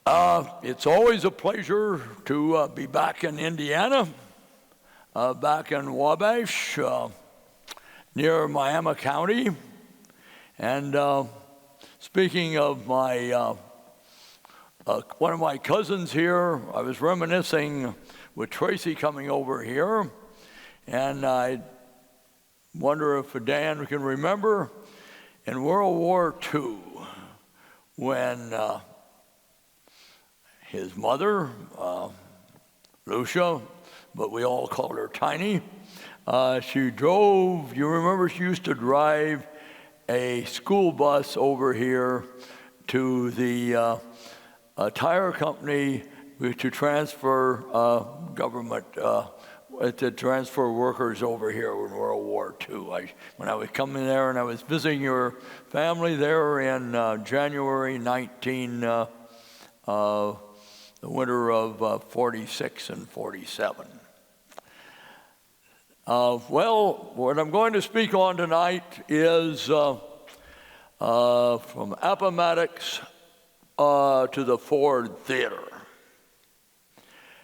It's always a pleasure to be back in Indiana, back in Wabash, near Miami County. And speaking of my one of my cousins here, I was reminiscing with Tracy coming over here, and I wonder if Dan can remember in World War II when his mother, Lucia, but we all called her Tiny, she drove, you remember she used to drive a school bus over here to the tire company to transfer government, to transfer workers over here in World War II. When I was coming there and I was visiting your family there in January 19, the winter of 46 and 47. Well, what I'm going to speak on tonight is from Appomattox to the Ford Theater.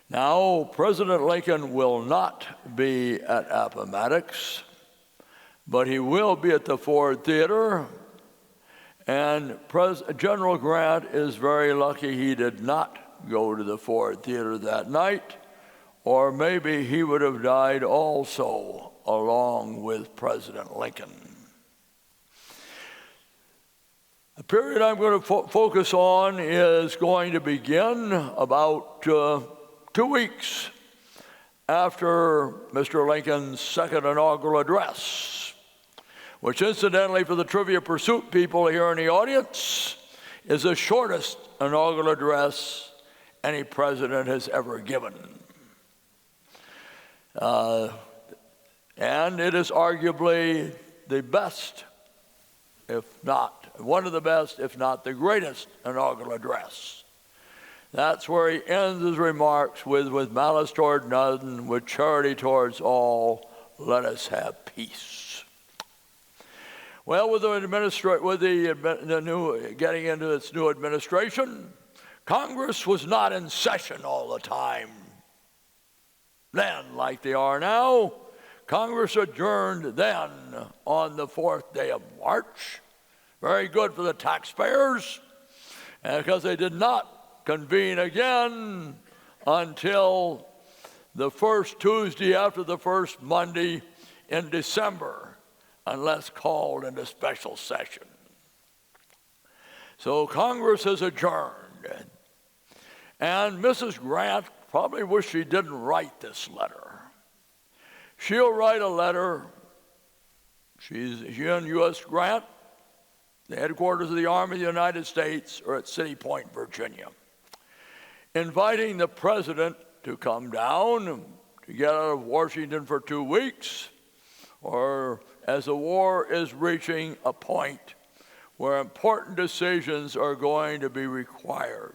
Now, President Lincoln will not be at Appomattox, but he will be at the Ford Theater, and General Grant is very lucky he did not go to the Ford Theater that night, or maybe he would have died also along with President Lincoln. The period I'm going to focus on is going to begin about 2 weeks after Mr. Lincoln's second inaugural address, which incidentally for the Trivia Pursuit people here in the audience is the shortest inaugural address any president has ever given. And it is arguably the best, if not one of the best, if not the greatest inaugural address. That's where he ends his remarks with malice toward none, with charity towards all, let us have peace. Well, with the getting into its new administration, Congress was not in session all the time then like they are now. Congress adjourned then on the 4th day of March. Very good for the taxpayers, because they did not convene again until the first Tuesday after the first Monday in December, unless called into special session. So Congress has adjourned. And Mrs. Grant probably wish she didn't write this letter. She'll write a letter. She and U.S. Grant, the headquarters of the Army of the United States, are at City Point, Virginia, inviting the president to come down to get out of Washington for 2 weeks, or as the war is reaching a point where important decisions are going to be required,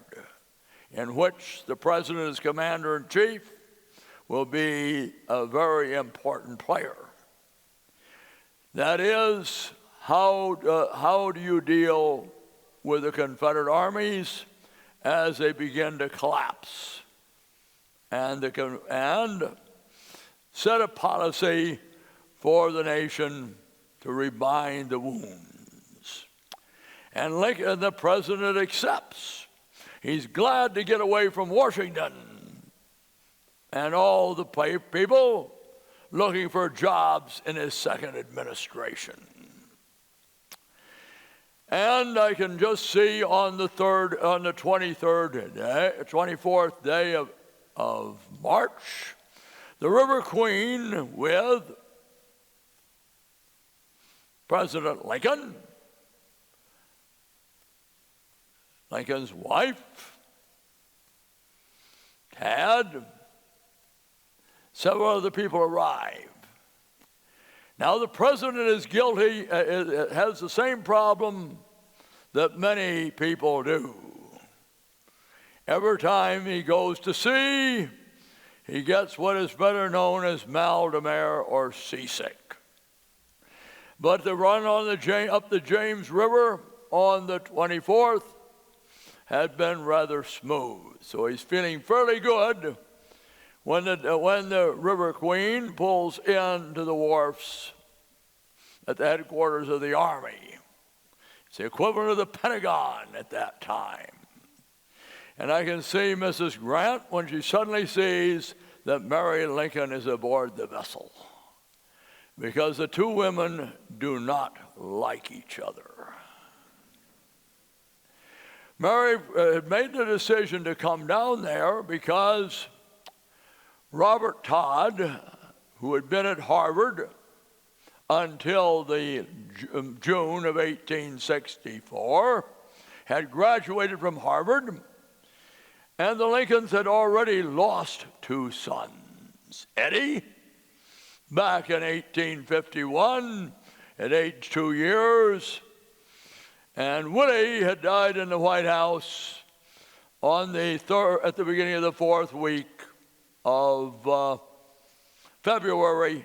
in which the president as commander-in-chief will be a very important player. That is, how do you deal with the Confederate armies as they begin to collapse, and set a policy for the nation to rebind the wounds. And Lincoln, the president, accepts. He's glad to get away from Washington and all the people looking for jobs in his second administration. And I can just see on the 24th day of March, the River Queen with President Lincoln, Lincoln's wife, Tad, several other people arrive. Now the president is guilty, has the same problem that many people do. Every time he goes to sea, he gets what is better known as mal de mer or seasick. But the run on up the James River on the 24th had been rather smooth. So he's feeling fairly good when the River Queen pulls into the wharfs at the headquarters of the Army. It's the equivalent of the Pentagon at that time. And I can see Mrs. Grant when she suddenly sees that Mary Lincoln is aboard the vessel, because the two women do not like each other. Mary had made the decision to come down there because Robert Todd, who had been at Harvard until the June of 1864, had graduated from Harvard, and the Lincolns had already lost two sons. Eddie, back in 1851, at age 2 years, and Willie had died in the White House at the beginning of the fourth week of February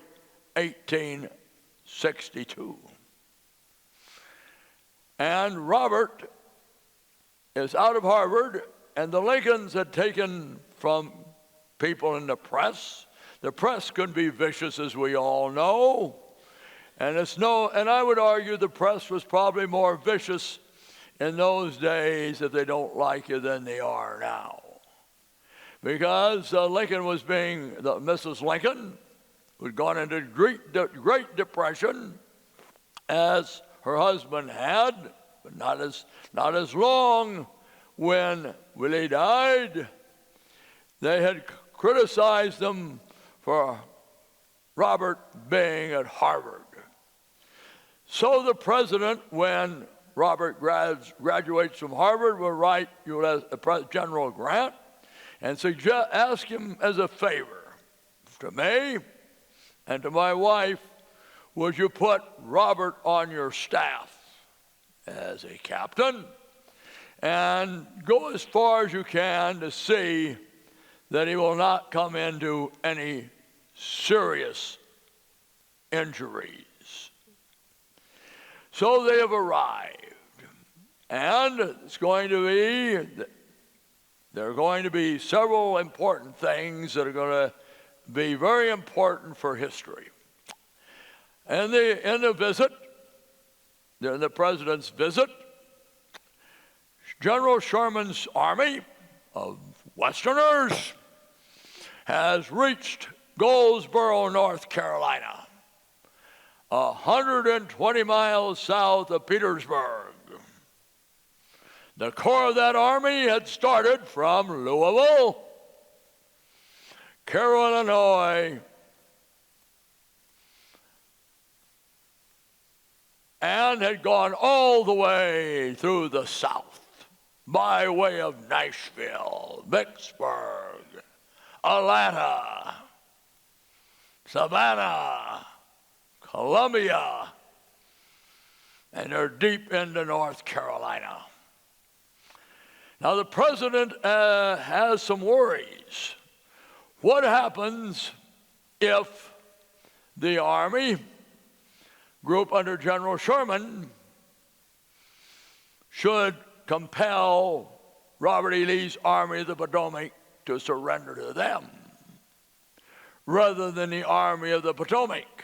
1862. And Robert is out of Harvard, and the Lincolns had taken from people in the press. The press can be vicious, as we all know. And I would argue the press was probably more vicious in those days, if they don't like you, than they are now. Because Lincoln was Mrs. Lincoln, who had gone into Great Depression, as her husband had, but not as long. When Willie died, they had criticized them for Robert being at Harvard. So the president, when Robert graduates from Harvard, will write General Grant and ask him as a favor to me and to my wife, would you put Robert on your staff as a captain, and go as far as you can to see that he will not come into any serious injuries. So they have arrived, and there are going to be several important things that are going to be very important for history. In the president's visit, General Sherman's army of Westerners has reached Goldsboro, North Carolina, 120 miles south of Petersburg. The core of that army had started from Louisville, Cairo, Illinois, and had gone all the way through the South by way of Nashville, Vicksburg, Atlanta, Savannah, Columbia, and they're deep into North Carolina. Now the president has some worries. What happens if the army group under General Sherman should compel Robert E. Lee's Army of the Potomac to surrender to them rather than the Army of the Potomac,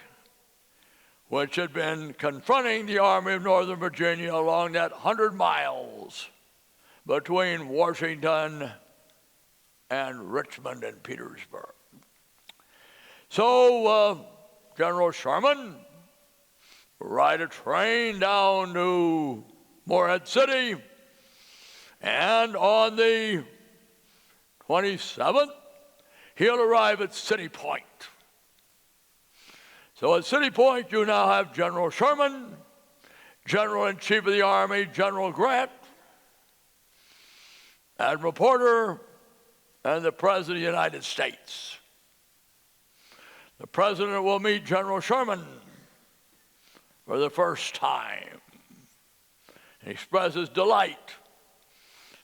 which had been confronting the Army of Northern Virginia along that 100 miles between Washington and Richmond and Petersburg. So General Sherman will ride a train down to Morehead City, and on the 27th, he'll arrive at City Point. So at City Point, you now have General Sherman, General-in-Chief of the Army, General Grant, Admiral Porter, and the President of the United States. The President will meet General Sherman for the first time. He expresses delight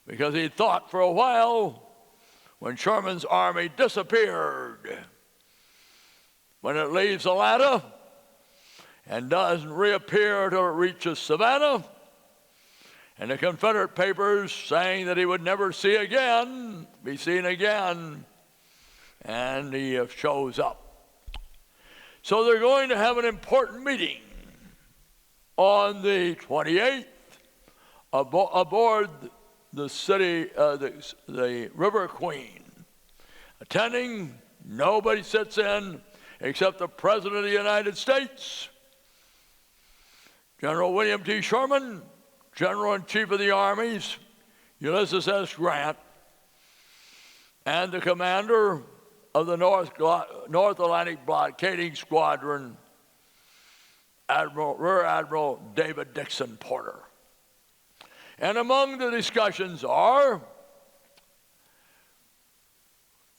because he thought for a while, when Sherman's army disappeared, when it leaves Atlanta and doesn't reappear till it reaches Savannah, and the Confederate papers saying that he would never be seen again, and he shows up. So they're going to have an important meeting on the 28th aboard the city, the River Queen. Attending, nobody sits in except the President of the United States, General William T. Sherman, General-in-Chief of the Armies, Ulysses S. Grant, and the commander of the North Atlantic Blockading Squadron, Rear Admiral David Dixon Porter. And among the discussions are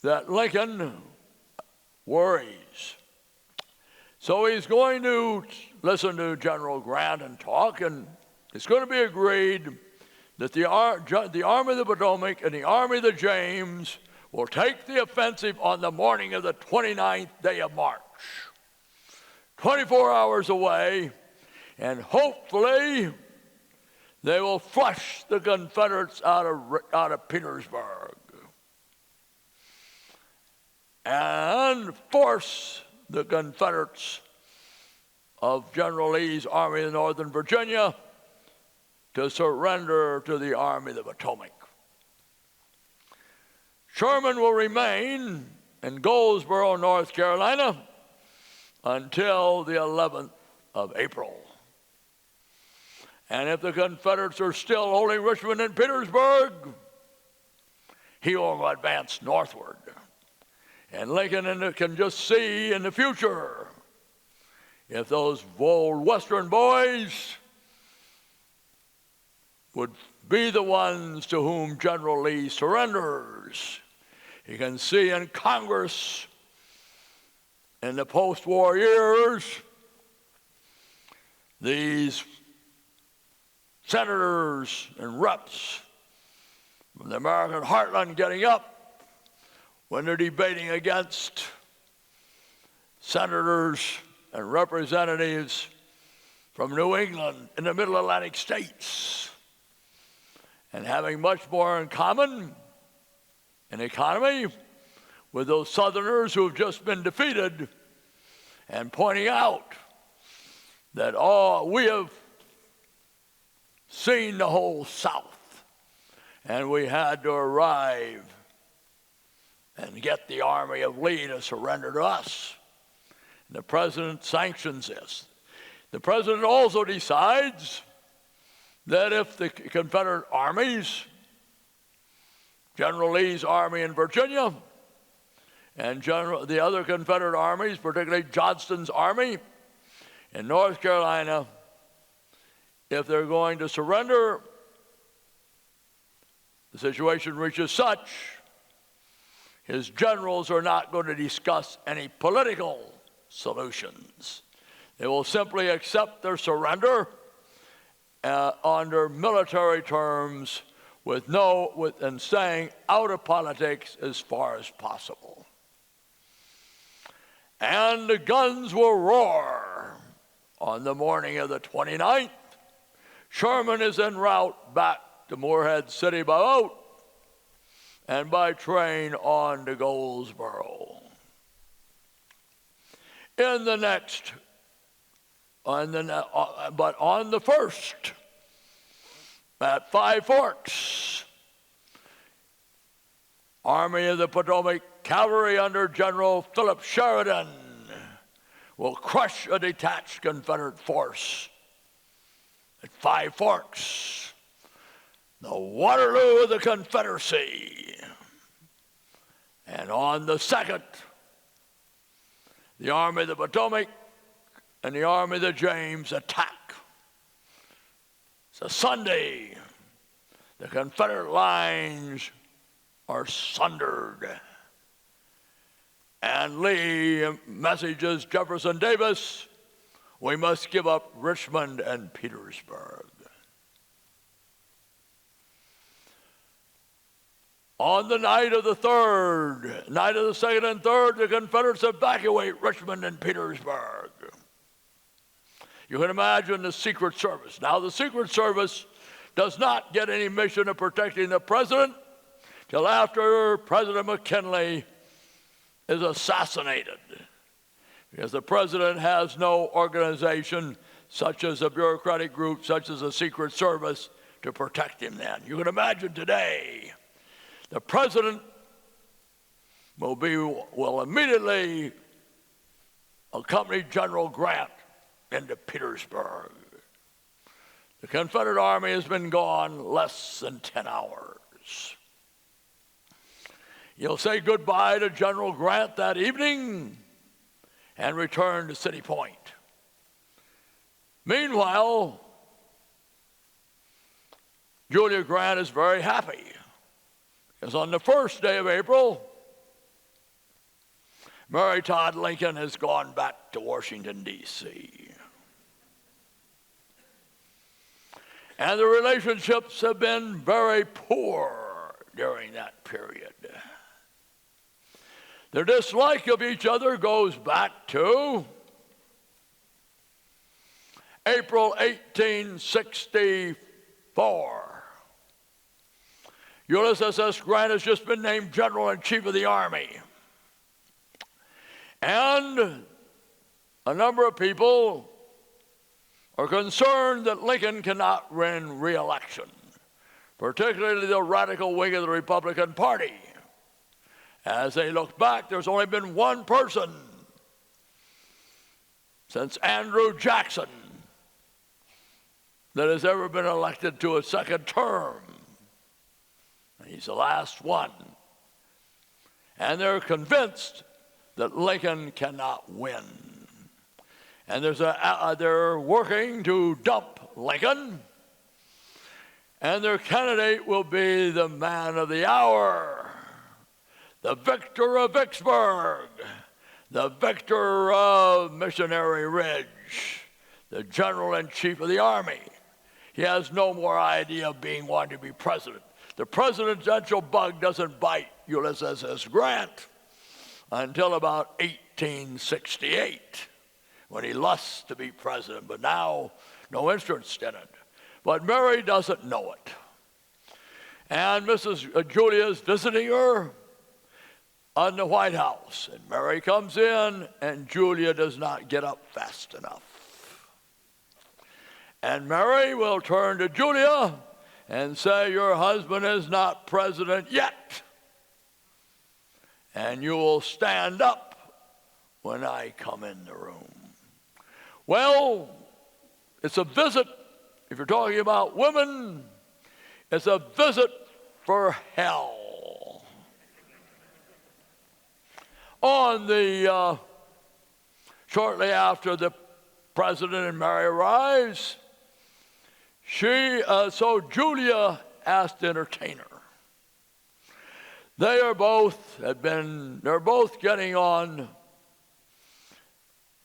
that Lincoln worries. So he's going to listen to General Grant and talk, and it's going to be agreed that the Army of the Potomac and the Army of the James will take the offensive on the morning of the 29th day of March, 24 hours away, and hopefully they will flush the Confederates out of Petersburg and force the Confederates of General Lee's Army of Northern Virginia to surrender to the Army of the Potomac. Sherman will remain in Goldsboro, North Carolina, until the 11th of April. And if the Confederates are still holding Richmond and Petersburg, he will advance northward. And Lincoln can just see in the future if those bold Western boys would be the ones to whom General Lee surrenders. You can see in Congress in the post-war years these senators and reps from the American heartland getting up when they're debating against senators and representatives from New England in the Middle Atlantic states, and having much more in common in economy with those Southerners who have just been defeated, and pointing out that we have seen the whole South, and we had to arrive and get the army of Lee to surrender to us. And the president sanctions this. The president also decides that if the Confederate armies, General Lee's army in Virginia, and the other Confederate armies, particularly Johnston's army in North Carolina, if they're going to surrender, the situation reaches such, his generals are not going to discuss any political solutions. They will simply accept their surrender under military terms and staying out of politics as far as possible. And the guns will roar on the morning of the 29th. Sherman is en route back to Morehead City by boat and by train on to Goldsboro. But on the 1st, at Five Forks, Army of the Potomac cavalry under General Philip Sheridan will crush a detached Confederate force at Five Forks, the Waterloo of the Confederacy. And on the 2nd, the Army of the Potomac and the Army of the James attack. It's a Sunday. The Confederate lines are sundered. And Lee messages Jefferson Davis, we must give up Richmond and Petersburg. On the night of the 2nd and 3rd, the Confederates evacuate Richmond and Petersburg. You can imagine the Secret Service. Now, the Secret Service does not get any mission of protecting the president till after President McKinley is assassinated, because the president has no organization such as a bureaucratic group, such as the Secret Service, to protect him then. You can imagine today, the president will immediately accompany General Grant into Petersburg. The Confederate Army has been gone less than 10 hours. He'll say goodbye to General Grant that evening and return to City Point. Meanwhile, Julia Grant is very happy, because on the first day of April, Mary Todd Lincoln has gone back to Washington, D.C. And the relationships have been very poor during that period. Their dislike of each other goes back to April 1864. Ulysses S. Grant has just been named General-in-Chief of the Army. And a number of people are concerned that Lincoln cannot win re-election, particularly the radical wing of the Republican Party. As they look back, there's only been one person since Andrew Jackson that has ever been elected to a second term. He's the last one. And they're convinced that Lincoln cannot win. And they're working to dump Lincoln, and their candidate will be the man of the hour, the victor of Vicksburg, the victor of Missionary Ridge, the General-in-Chief of the Army. He has no more idea of being one to be president. The presidential bug doesn't bite Ulysses S. Grant until about 1868, when he lusts to be president, but now no interest in it. But Mary doesn't know it. And Mrs. Julia is visiting her on the White House. And Mary comes in, and Julia does not get up fast enough. And Mary will turn to Julia and say, "Your husband is not president yet. And you will stand up when I come in the room." Well, it's a visit, if you're talking about women, it's a visit for hell. Shortly after the president and Mary arrives, so Julia asked to entertain her. They're both getting on.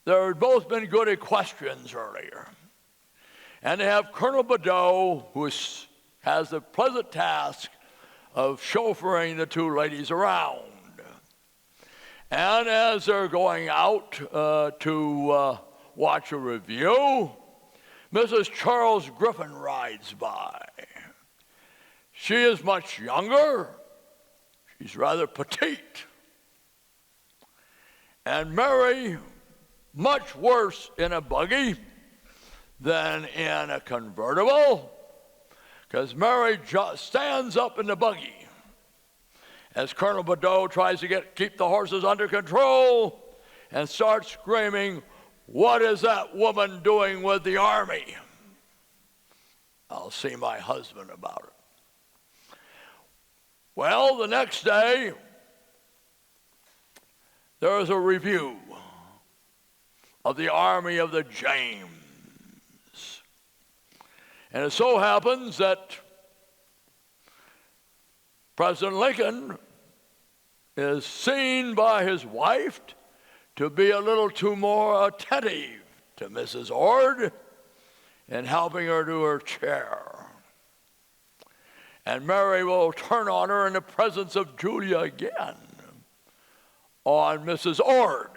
They've both been good equestrians earlier. And they have Colonel Badeau, who has the pleasant task of chauffeuring the two ladies around. And as they're going out to watch a review, Mrs. Charles Griffin rides by. She is much younger. She's rather petite. And Mary, much worse in a buggy than in a convertible, because Mary stands up in the buggy as Colonel Badeau tries to keep the horses under control and starts screaming, "What is that woman doing with the army? I'll see my husband about it." Well, the next day, there is a review of the Army of the James. And it so happens that President Lincoln is seen by his wife to be a little too more attentive to Mrs. Ord in helping her to her chair. And Mary will turn on her in the presence of Julia again, on Mrs. Ord.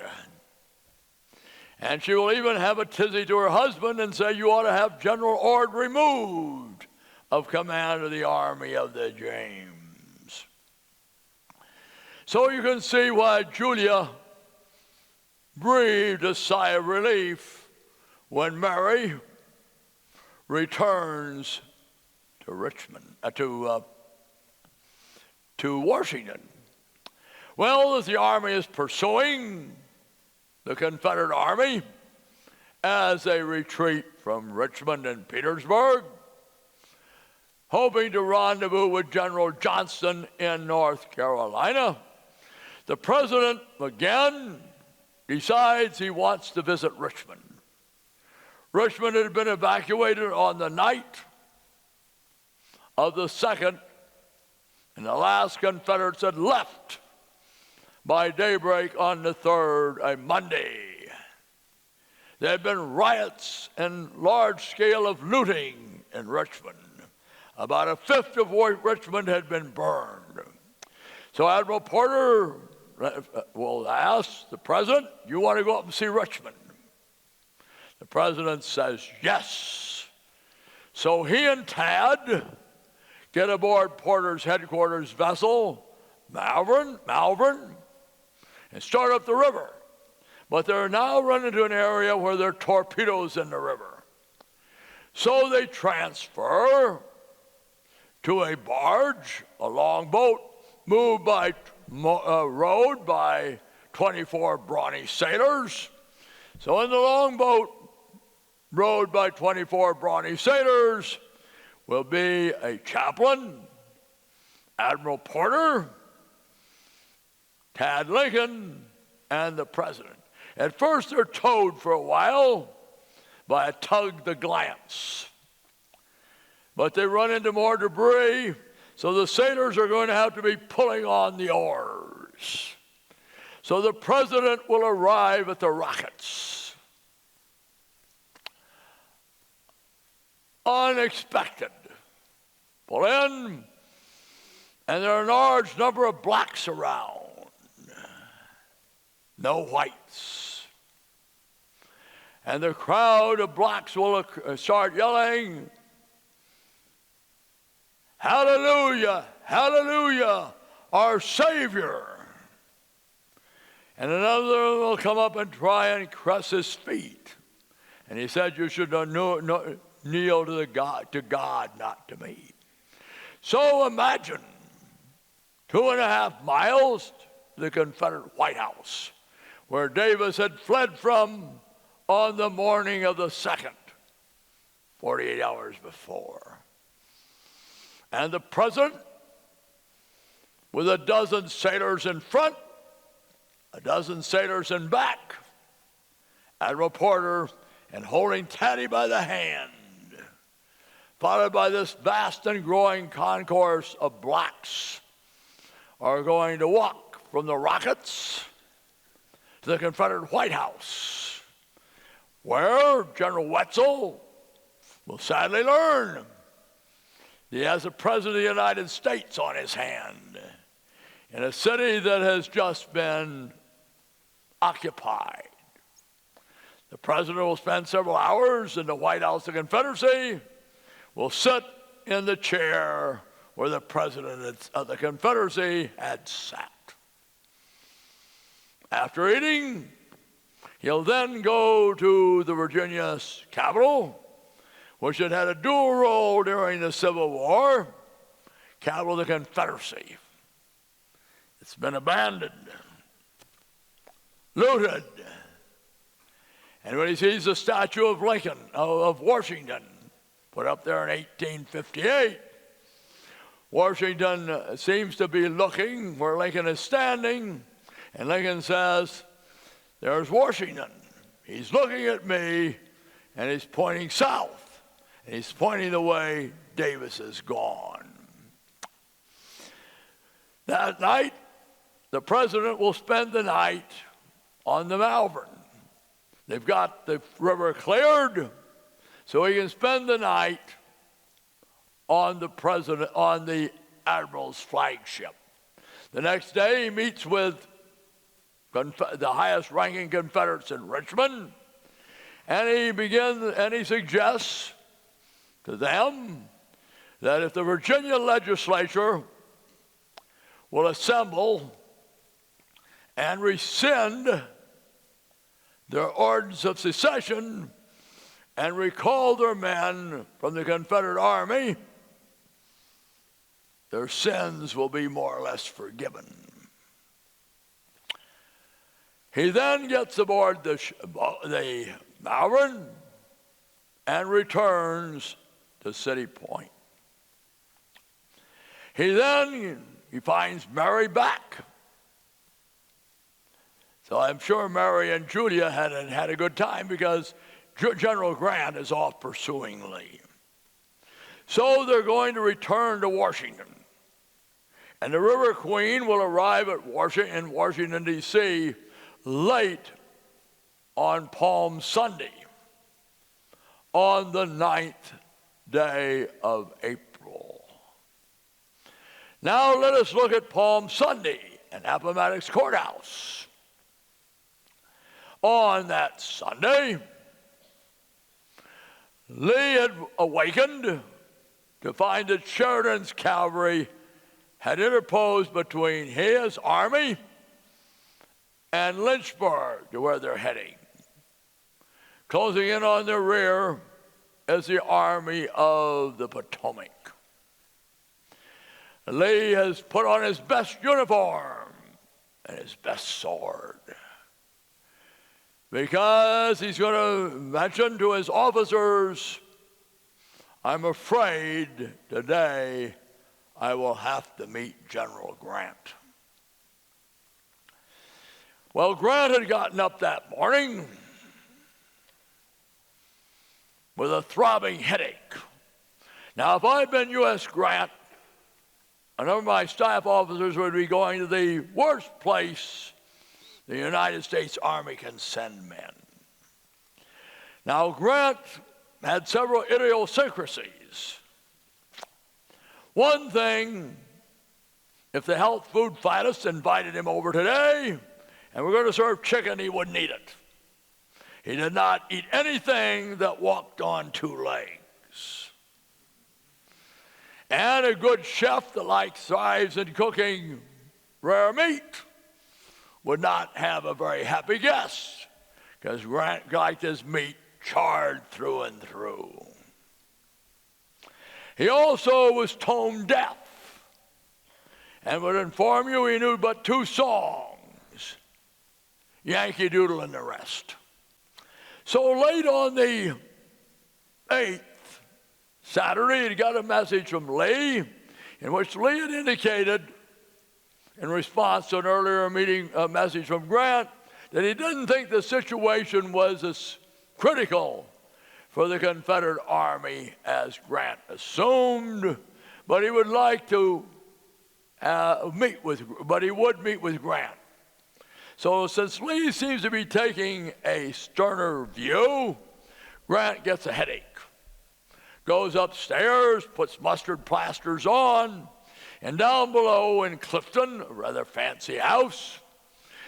And she will even have a tizzy to her husband and say, "You ought to have General Ord removed of command of the army of the James. So you can see why Julia breathed a sigh of relief when Mary returns to Richmond, to Washington. Well, as the army is pursuing the Confederate army as they retreat from Richmond and Petersburg, hoping to rendezvous with General Johnston in North Carolina, the president again decides he wants to visit Richmond. Richmond had been evacuated on the night of the 2nd, and the last Confederates had left by daybreak on the 3rd, a Monday. There had been riots and large scale of looting in Richmond. About a fifth of Richmond had been burned. So Admiral Porter will ask the president, "You want to go up and see Richmond?" The president says yes. So he and Tad get aboard Porter's headquarters vessel, Malvern, and start up the river. But they're now running into an area where there are torpedoes in the river. So they transfer to a barge, a longboat, moved by rowed by 24 brawny sailors. So in the longboat, rowed by 24 brawny sailors, will be a chaplain, Admiral Porter, Tad Lincoln, and the president. At first, they're towed for a while by a tug, the Glance. But they run into more debris, so the sailors are going to have to be pulling on the oars. So the president will arrive at the Rockets. Unexpected. Pull in, and there are a large number of blacks around. No whites. And the crowd of blacks will start yelling, "Hallelujah, hallelujah, our Savior." And another will come up and try and caress his feet. And he said, "You should kneel to God, not to me." So imagine 2.5 miles to the Confederate White House, where Davis had fled from on the morning of the 2nd, 48 hours before. And the president, with a dozen sailors in front, a dozen sailors in back, Admiral Porter, and holding Taddy by the hand, followed by this vast and growing concourse of blacks, are going to walk from the Rockets to the Confederate White House, where General Wetzel will sadly learn he has the President of the United States on his hand in a city that has just been occupied. The President will spend several hours in the White House of the Confederacy, will sit in the chair where the President of the Confederacy had sat. After eating, he'll then go to the Virginia Capitol, which had had a dual role during the Civil War, Capitol of the Confederacy. It's been abandoned, looted. And when he sees the statue of Washington, put up there in 1858, Washington seems to be looking where Lincoln is standing, and Lincoln says, "There's Washington. He's looking at me, and he's pointing south, and he's pointing the way Davis is gone." That night, the president will spend the night on the Malvern. They've got the river cleared, so he can spend the night on the admiral's flagship. The next day, he meets with the highest-ranking Confederates in Richmond, and he suggests to them that if the Virginia legislature will assemble and rescind their ordinance of secession and recall their men from the Confederate Army, their sins will be more or less forgiven. He then gets aboard the Malvern and returns to City Point. He finds Mary back. So I'm sure Mary and Julia had a good time because General Grant is off pursuing Lee. So they're going to return to Washington. And the River Queen will arrive at Washington, D.C. late on Palm Sunday, on the 9th day of April. Now let us look at Palm Sunday in Appomattox Courthouse. On that Sunday, Lee had awakened to find that Sheridan's cavalry had interposed between his army and Lynchburg, to where they're heading. Closing in on their rear is the Army of the Potomac. Lee has put on his best uniform and his best sword, because he's going to mention to his officers, I'm afraid today I will have to meet General Grant. Well, Grant had gotten up that morning with a throbbing headache. Now, if I'd been U.S. Grant, a number of my staff officers would be going to the worst place the United States Army can send men. Now, Grant had several idiosyncrasies. One thing, if the health food finalists invited him over today and we're going to serve chicken, he wouldn't eat it. He did not eat anything that walked on two legs. And a good chef that thrives in cooking rare meat would not have a very happy guest, because Grant liked his meat charred through and through. He also was tone deaf and would inform you he knew but two songs, Yankee Doodle and the rest. So late on the 8th, Saturday, he got a message from Lee, in which Lee had indicated, in response to an earlier message from Grant, that he didn't think the situation was as critical for the Confederate Army as Grant assumed, but he would like to meet with Grant. So since Lee seems to be taking a sterner view, Grant gets a headache, goes upstairs, puts mustard plasters on, and down below in Clifton, a rather fancy house,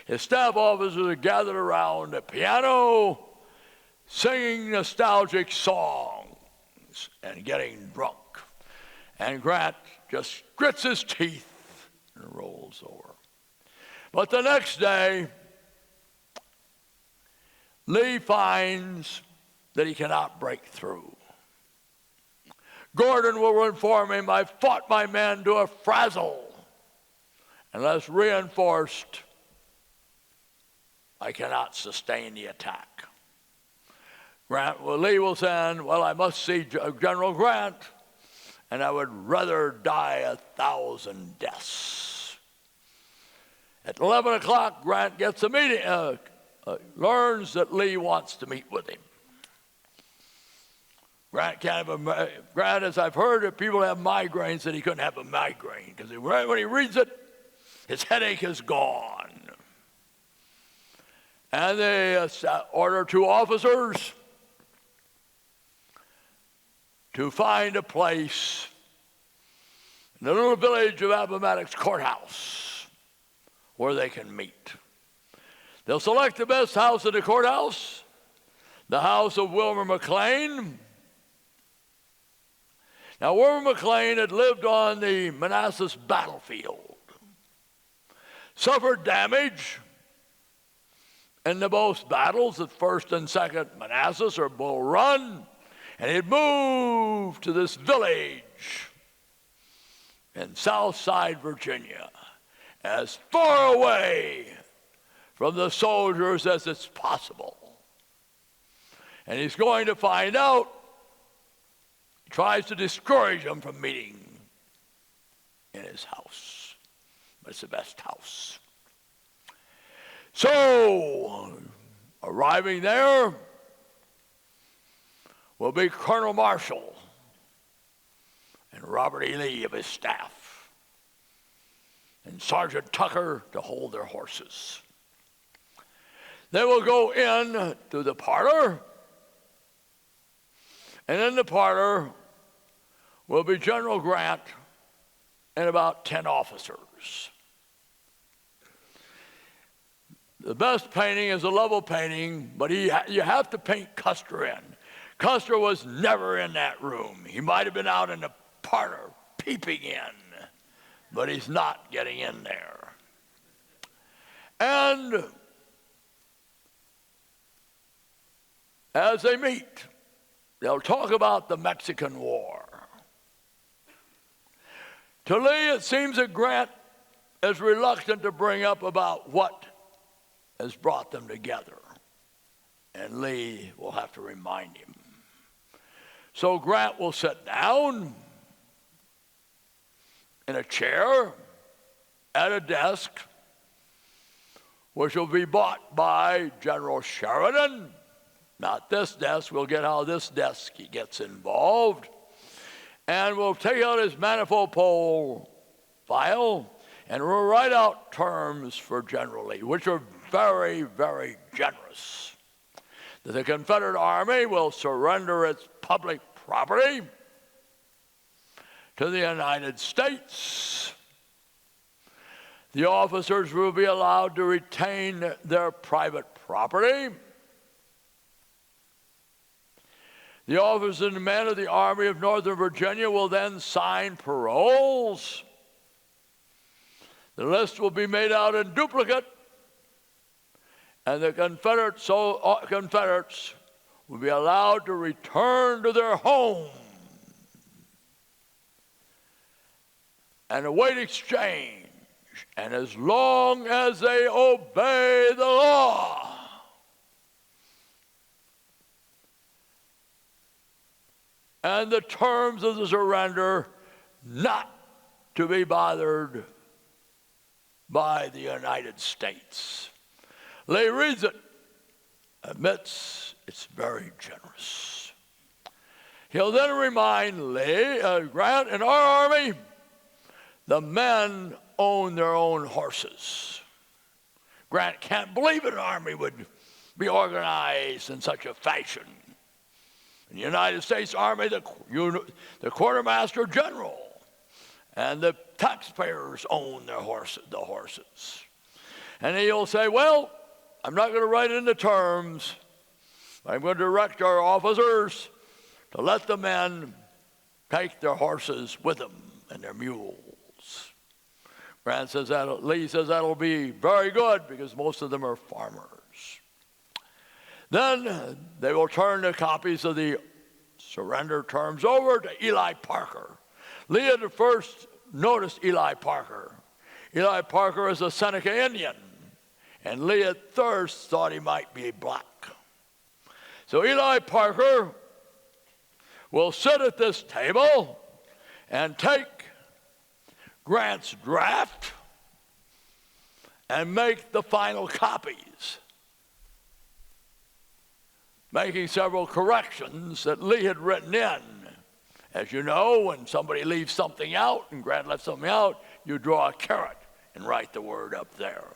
his staff officers are gathered around a piano, singing nostalgic songs and getting drunk. And Grant just grits his teeth and rolls over. But the next day, Lee finds that he cannot break through. Gordon will inform him, I fought my men to a frazzle. Unless reinforced, I cannot sustain the attack. Lee will send, I must see General Grant, and I would rather die 1,000 deaths. At 11 o'clock, Grant gets a meeting, learns that Lee wants to meet with him. Grant, as I've heard, if people have migraines, that he couldn't have a migraine, because when he reads it, his headache is gone. And they order two officers to find a place in the little village of Appomattox Courthouse where they can meet. They'll select the best house in the courthouse, the house of Wilmer McLean. Now, William McLean had lived on the Manassas battlefield, suffered damage in the both battles, the First and Second Manassas or Bull Run, and he had moved to this village in Southside, Virginia, as far away from the soldiers as it's possible. And he's going to find out. He tries to discourage them from meeting in his house. But it's the best house. So, arriving there will be Colonel Marshall and Robert E. Lee of his staff, and Sergeant Tucker to hold their horses. They will go in to the parlor, and in the parlor will be General Grant and about 10 officers. The best painting is a level painting, but you have to paint Custer in. Custer was never in that room. He might have been out in the parlor peeping in, but he's not getting in there. And as they meet, they'll talk about the Mexican War. To Lee, it seems that Grant is reluctant to bring up about what has brought them together. And Lee will have to remind him. So Grant will sit down in a chair at a desk, which will be bought by General Sheridan. Not this desk. We'll get how this desk gets involved. And we'll take out his manifold pole file and we'll write out terms for General Lee, which are very, very generous. That the Confederate Army will surrender its public property to the United States. The officers will be allowed to retain their private property. The officers and men of the Army of Northern Virginia will then sign paroles. The list will be made out in duplicate, and the Confederates will be allowed to return to their home and await exchange, and as long as they obey the law. And the terms of the surrender not to be bothered by the United States. Lee reads it, admits it's very generous. He'll then remind Grant, in our army, the men own their own horses. Grant can't believe an army would be organized in such a fashion. In the United States Army, the quartermaster general and the taxpayers own the horses. And he'll say, well, I'm not going to write in the terms. I'm going to direct our officers to let the men take their horses with them and their mules. Grant says that, Lee says that'll be very good because most of them are farmers. Then they will turn the copies of the surrender terms over to Eli Parker. Lee had first noticed Eli Parker. Eli Parker is a Seneca Indian, and Lee at first thought he might be black. So Eli Parker will sit at this table and take Grant's draft and make the final copies, making several corrections that Lee had written in. As you know, when somebody leaves something out and Grant left something out, you draw a caret and write the word up there.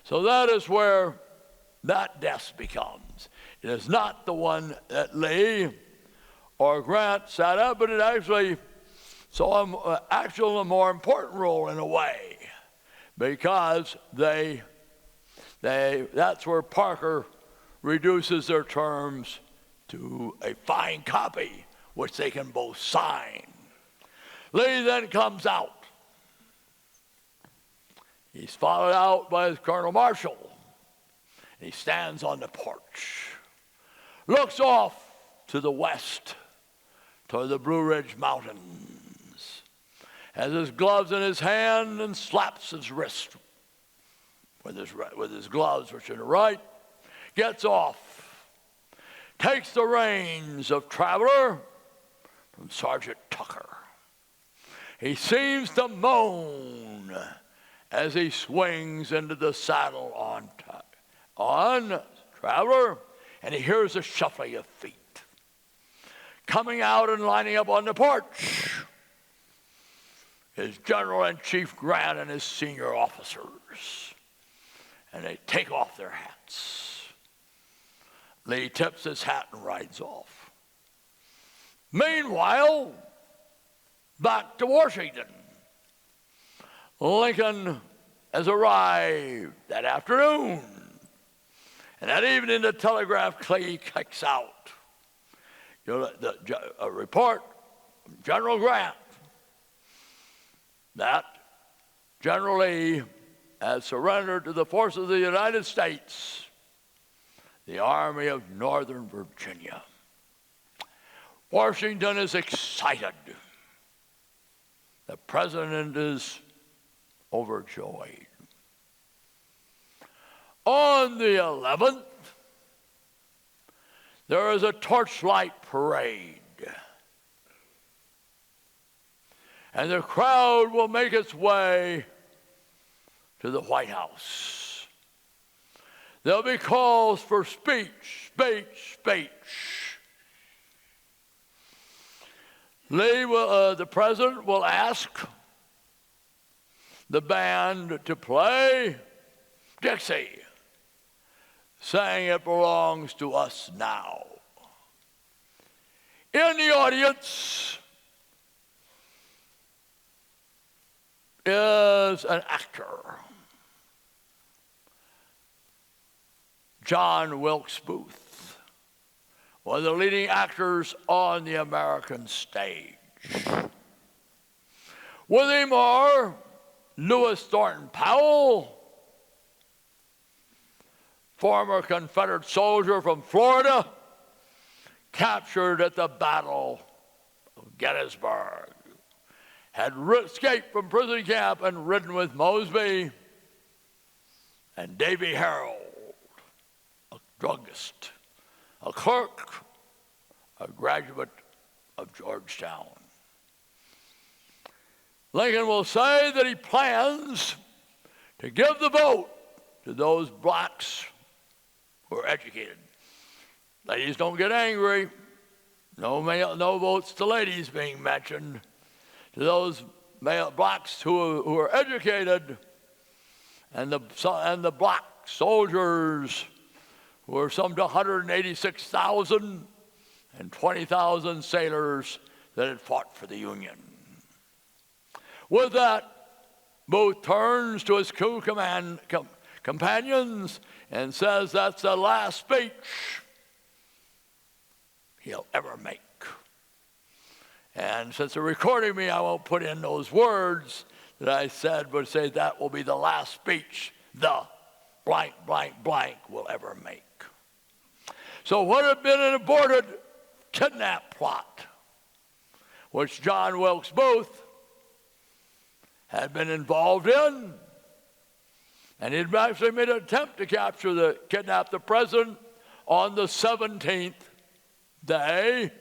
So that is where that desk becomes. It is not the one that Lee or Grant sat at, but it actually saw a more important role in a way, because that's where Parker reduces their terms to a fine copy, which they can both sign Lee then comes out. He's followed out by his Colonel Marshall. He stands on the porch, looks off to the west, toward the Blue Ridge Mountains, has his gloves in his hand and slaps his wrist with his gloves, which are in the right, gets off, takes the reins of Traveler from Sergeant Tucker. He seems to moan as he swings into the saddle on Traveler, and he hears the shuffling of feet. Coming out and lining up on the porch is General-in-Chief Grant and his senior officers, and they take off their hats. Lee tips his hat and rides off. Meanwhile, back to Washington. Lincoln has arrived that afternoon, and that evening the telegraph kicks out a report from General Grant that General Lee has surrendered to the forces of the United States the Army of Northern Virginia. Washington is excited. The president is overjoyed. On the 11th, there is a torchlight parade, and the crowd will make its way to the White House. There'll be calls for speech. The president will ask the band to play Dixie, saying it belongs to us now. In the audience is an actor, John Wilkes Booth, one of the leading actors on the American stage. With him are Lewis Thornton Powell, former Confederate soldier from Florida, captured at the Battle of Gettysburg, had escaped from prison camp and ridden with Mosby, and Davy Harold, a druggist, a clerk, a graduate of Georgetown. Lincoln will say that he plans to give the vote to those blacks who are educated. Ladies, don't get angry. No votes to ladies being mentioned. To those blacks who are educated, and the black soldiers who are some 186,000 and 20,000 sailors that had fought for the Union. With that, Booth turns to his two companions and says that's the last speech he'll ever make. And since they're recording me, I won't put in those words that I said, but say that will be the last speech the blank, blank, blank will ever make. So what had been an aborted kidnap plot, which John Wilkes Booth had been involved in, and he'd actually made an attempt to kidnap the president on the 17th day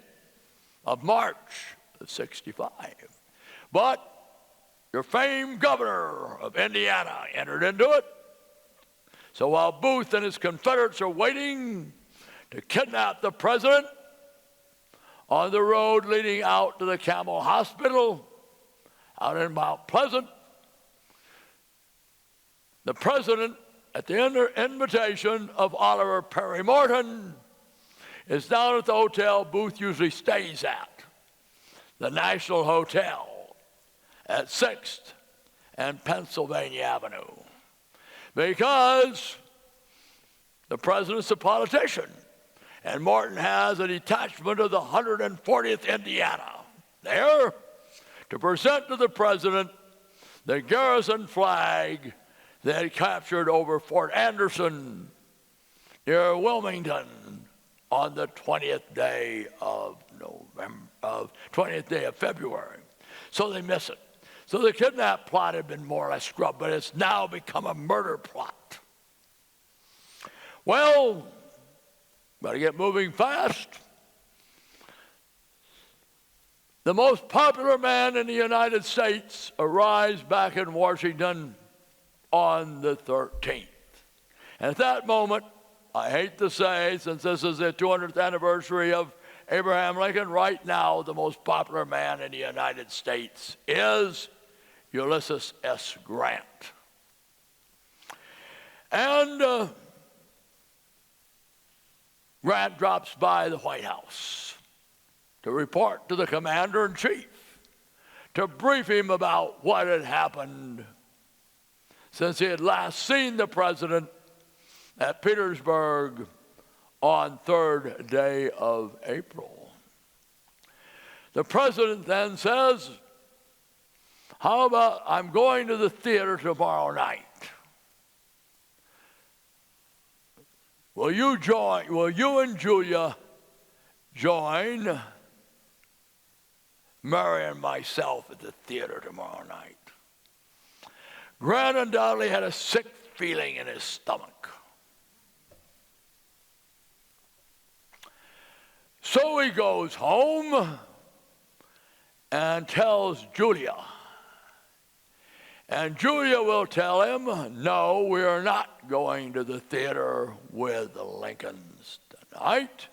of March of '65. But your famed governor of Indiana entered into it. So while Booth and his Confederates are waiting to kidnap the president on the road leading out to the Camel Hospital out in Mount Pleasant, the president, at the invitation of Oliver Perry Morton, is down at the hotel Booth usually stays at, the National Hotel at 6th and Pennsylvania Avenue, because the president's a politician, and Morton has a detachment of the 140th Indiana there to present to the president the garrison flag they had captured over Fort Anderson near Wilmington on the 20th day of February. So they miss it. So the kidnap plot had been more or less scrubbed, but it's now become a murder plot. Well, better get moving fast. The most popular man in the United States arrives back in Washington on the 13th. And at that moment, I hate to say, since this is the 200th anniversary of Abraham Lincoln, right now the most popular man in the United States is Ulysses S. Grant. And Grant drops by the White House to report to the commander-in-chief, to brief him about what had happened since he had last seen the president at Petersburg on 3rd day of April. The president then says, how about I'm going to the theater tomorrow night? Will you and Julia join Mary and myself at the theater tomorrow night? Grant undoubtedly had a sick feeling in his stomach. So he goes home and tells Julia. And Julia will tell him, no, we are not going to the theater with the Lincolns tonight.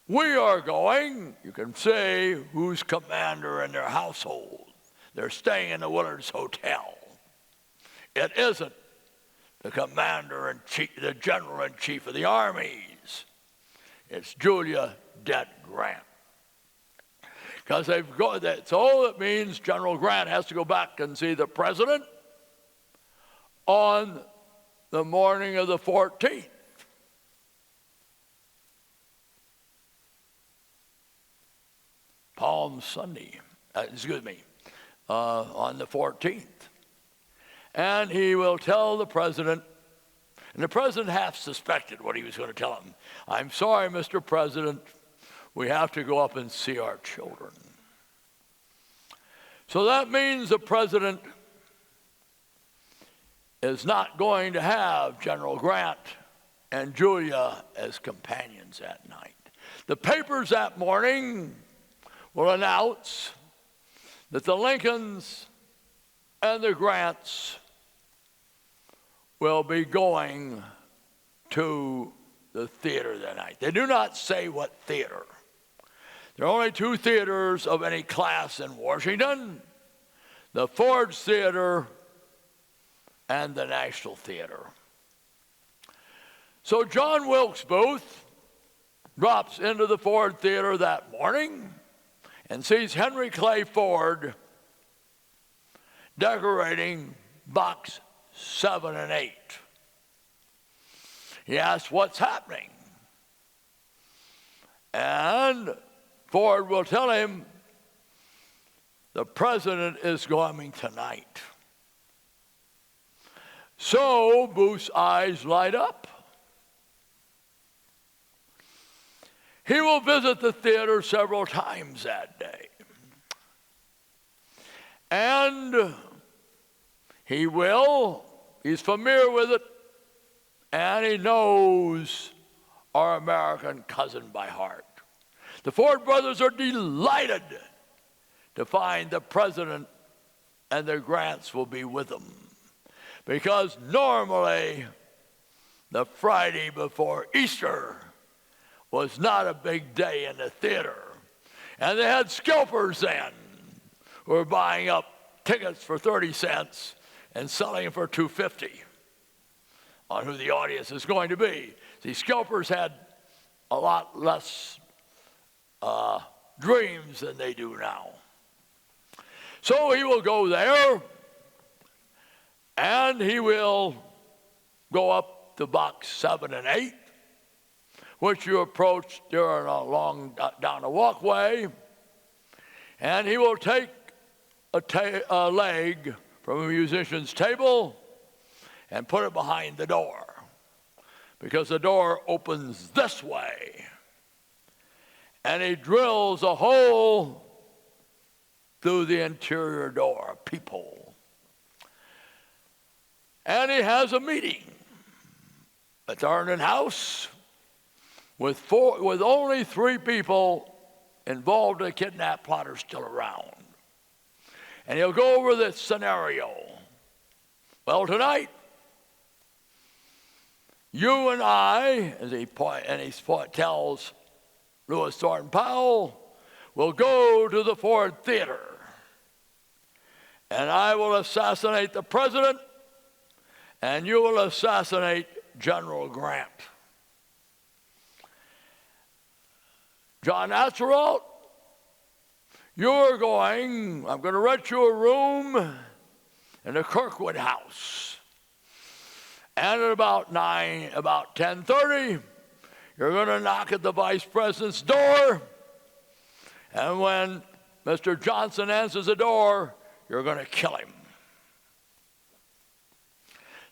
We are going, you can say who's commander in their household. They're staying in the Willards Hotel. It isn't the commander-in-chief, the general-in-chief of the armies. It's Julia Dent Grant. Because so it means General Grant has to go back and see the president on the morning of the 14th. Palm Sunday, on the 14th. And he will tell the president, and the president half suspected what he was going to tell him. I'm sorry, Mr. President, we have to go up and see our children. So that means the president is not going to have General Grant and Julia as companions that night. The papers that morning will announce that the Lincolns and the Grants will be going to the theater that night. They do not say what theater. There are only two theaters of any class in Washington, the Ford's Theater and the National Theater. So John Wilkes Booth drops into the Ford Theater that morning and sees Henry Clay Ford decorating box 7 and 8. He asks, what's happening? And Ford will tell him, the president is coming tonight. So Booth's eyes light up. He will visit the theater several times that day. And he's familiar with it, and he knows our American cousin by heart. The Ford brothers are delighted to find the president and the Grants will be with them, because normally the Friday before Easter was not a big day in the theater. And they had scalpers then who were buying up tickets for 30 cents and selling them for $2.50 on who the audience is going to be. See, scalpers had a lot less dreams than they do now. So he will go there, and he will go up to box 7 and 8, which you approach during down a walkway, and he will take a leg from a musician's table and put it behind the door, because the door opens this way. And he drills a hole through the interior door, a peephole. And he has a meeting at the Herndon House with only 3 people involved in the kidnap plotters still around. And he'll go over this scenario. Well, tonight, you and I, as he tells Lewis Thornton Powell, will go to the Ford Theater, and I will assassinate the president, and you will assassinate General Grant. John Atzerodt, I'm going to rent you a room in the Kirkwood House. And at about 10:30, you're going to knock at the vice president's door. And when Mr. Johnson answers the door, you're going to kill him.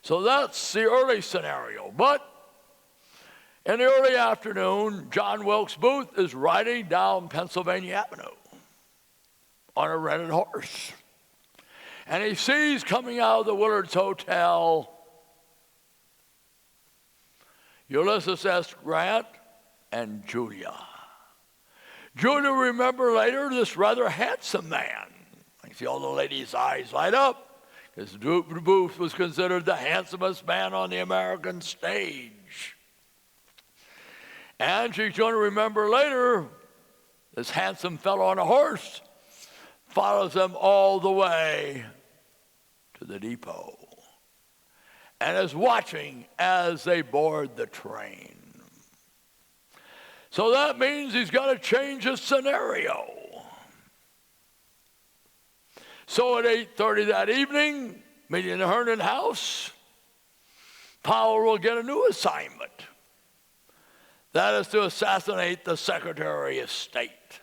So that's the early scenario. But in the early afternoon, John Wilkes Booth is riding down Pennsylvania Avenue on a rented horse. And he sees coming out of the Willards Hotel Ulysses S. Grant and Julia. Julia, remember later, this rather handsome man. I see all the ladies' eyes light up, because Booth was considered the handsomest man on the American stage. And she's going to remember later, this handsome fellow on a horse follows them all the way to the depot and is watching as they board the train. So that means he's got to change his scenario. So at 8:30 that evening, meeting in the Herndon House, Powell will get a new assignment. That is to assassinate the Secretary of State,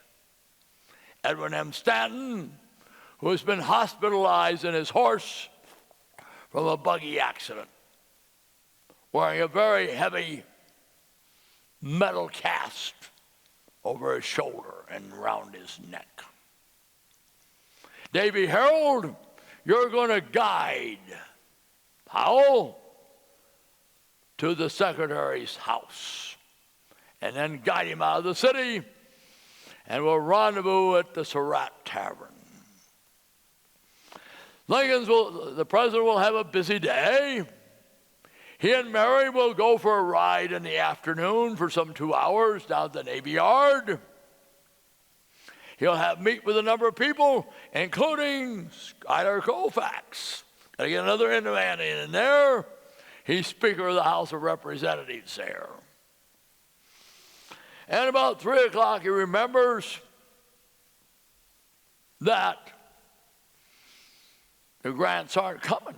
Edwin M. Stanton, who has been hospitalized in his horse from a buggy accident, wearing a very heavy metal cast over his shoulder and around his neck. Davy Harold, you're going to guide Powell to the Secretary's house and then guide him out of the city, and we'll rendezvous at the Surratt Tavern. The president will have a busy day. He and Mary will go for a ride in the afternoon for some 2 hours down to the Navy Yard. He'll meet with a number of people, including Schuyler Colfax. Got to get another man in there. He's Speaker of the House of Representatives there. And about 3 o'clock, he remembers that the Grants aren't coming.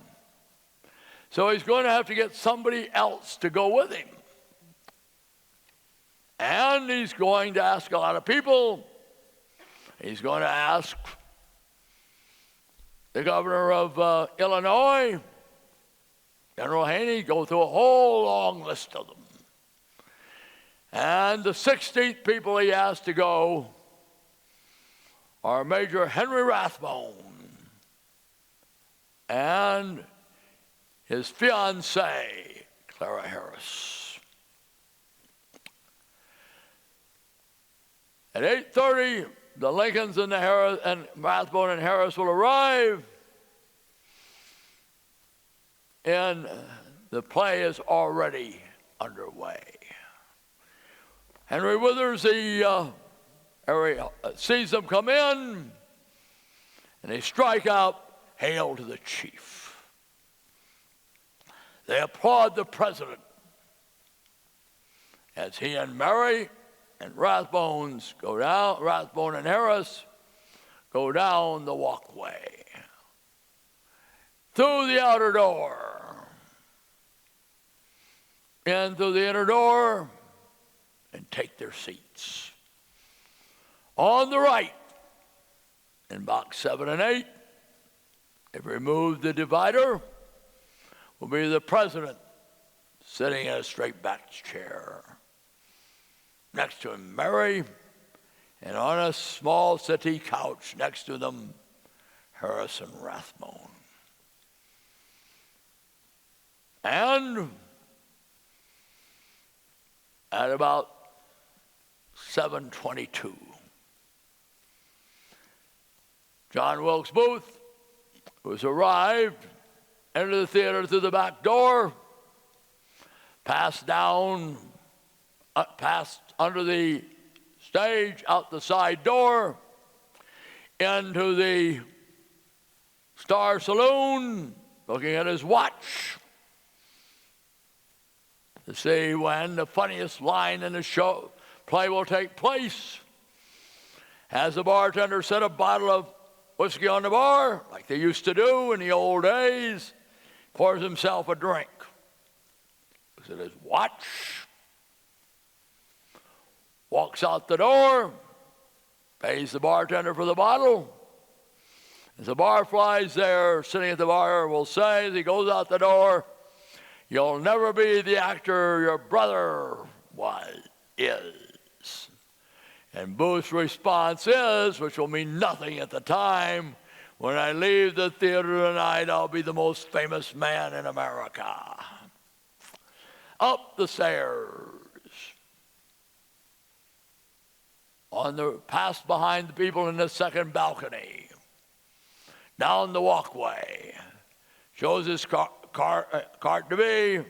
So he's going to have to get somebody else to go with him. And he's going to ask a lot of people. He's going to ask the governor of Illinois, General Haney, go through a whole long list of them. And the 16th people he asked to go are Major Henry Rathbone and his fiancée, Clara Harris. At 8:30, the Lincolns and Rathbone and Harris will arrive, and the play is already underway. Henry Withers, sees them come in, and they strike out, "Hail to the Chief." They applaud the president as he and Mary and Rathbone and Harris go down the walkway, through the outer door, in through the inner door, and take their seats. On the right, in box 7 and 8, If we remove the divider, will be the president sitting in a straight-backed chair. Next to him, Mary, and on a small settee couch next to them, Harrison Rathbone. And at about 7:22, John Wilkes Booth, who has arrived, entered the theater through the back door, passed under the stage, out the side door, into the Star Saloon, looking at his watch to see when the funniest line in the play will take place. Has the bartender set a bottle of whiskey on the bar, like they used to do in the old days, pours himself a drink, looks at his watch, walks out the door, pays the bartender for the bottle. As the barflies there sitting at the bar will say, as he goes out the door, "You'll never be the actor your brother is." And Booth's response is, which will mean nothing at the time, "When I leave the theater tonight, I'll be the most famous man in America." Up the stairs, past behind the people in the second balcony, down the walkway, shows his carte de vie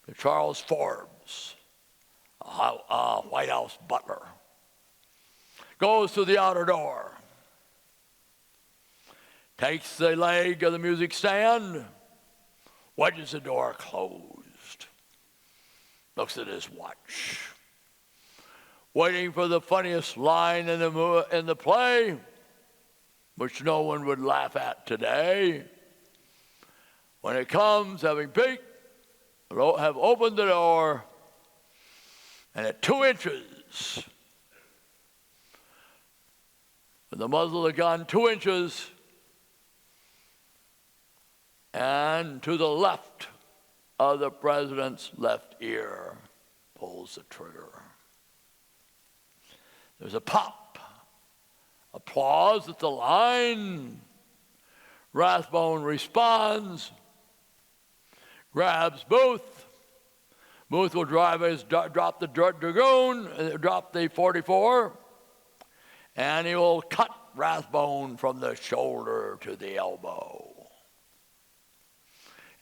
to Charles Forbes, a White House butler. Goes to the outer door, takes the leg of the music stand, wedges the door closed, looks at his watch, waiting for the funniest line in the play, which no one would laugh at today. When it comes, having peeked, have opened the door, and at 2 inches, with the muzzle of the gun 2 inches, and to the left of the president's left ear, pulls the trigger. There's a pop, applause at the line. Rathbone responds, grabs Booth. Booth will drop the Dragoon, drop the .44, and he will cut Rathbone from the shoulder to the elbow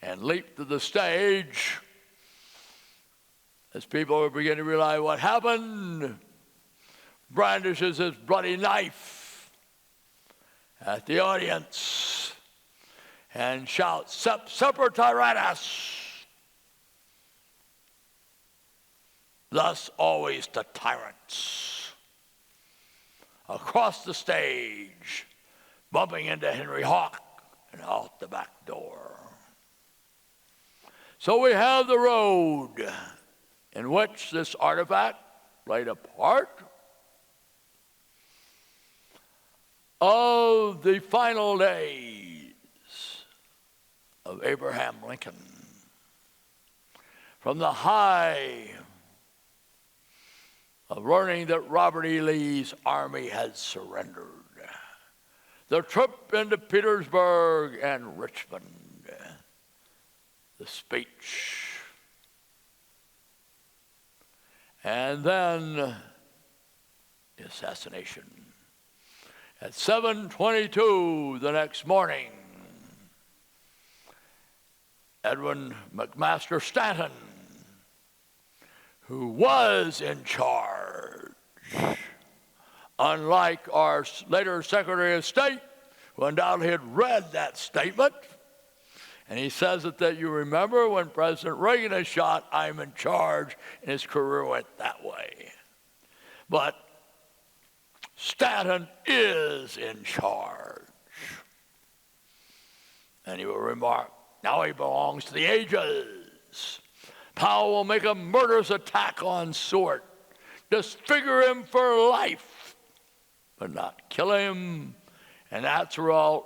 and leap to the stage. As people are beginning to realize what happened, brandishes his bloody knife at the audience and shouts, "Semper Tyrannis!" Thus always to tyrants. Across the stage, bumping into Henry Hawk and out the back door. So we have the road in which this artifact played a part of the final days of Abraham Lincoln. From the high of learning that Robert E. Lee's army had surrendered, the trip into Petersburg and Richmond, the speech, and then the assassination. At 7:22 the next morning, Edwin McMaster Stanton, who was in charge, unlike our later Secretary of State, who undoubtedly had read that statement, and he says that you remember when President Reagan is shot, I'm in charge, and his career went that way. But Stanton is in charge. And he will remark, now he belongs to the ages. Powell will make a murderous attack on Seward, disfigure him for life, but not kill him. And Atzerodt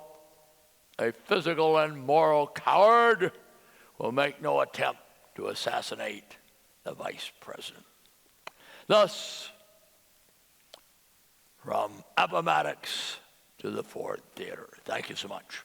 a physical and moral coward, will make no attempt to assassinate the vice president. Thus, from Appomattox to the Ford Theater. Thank you so much.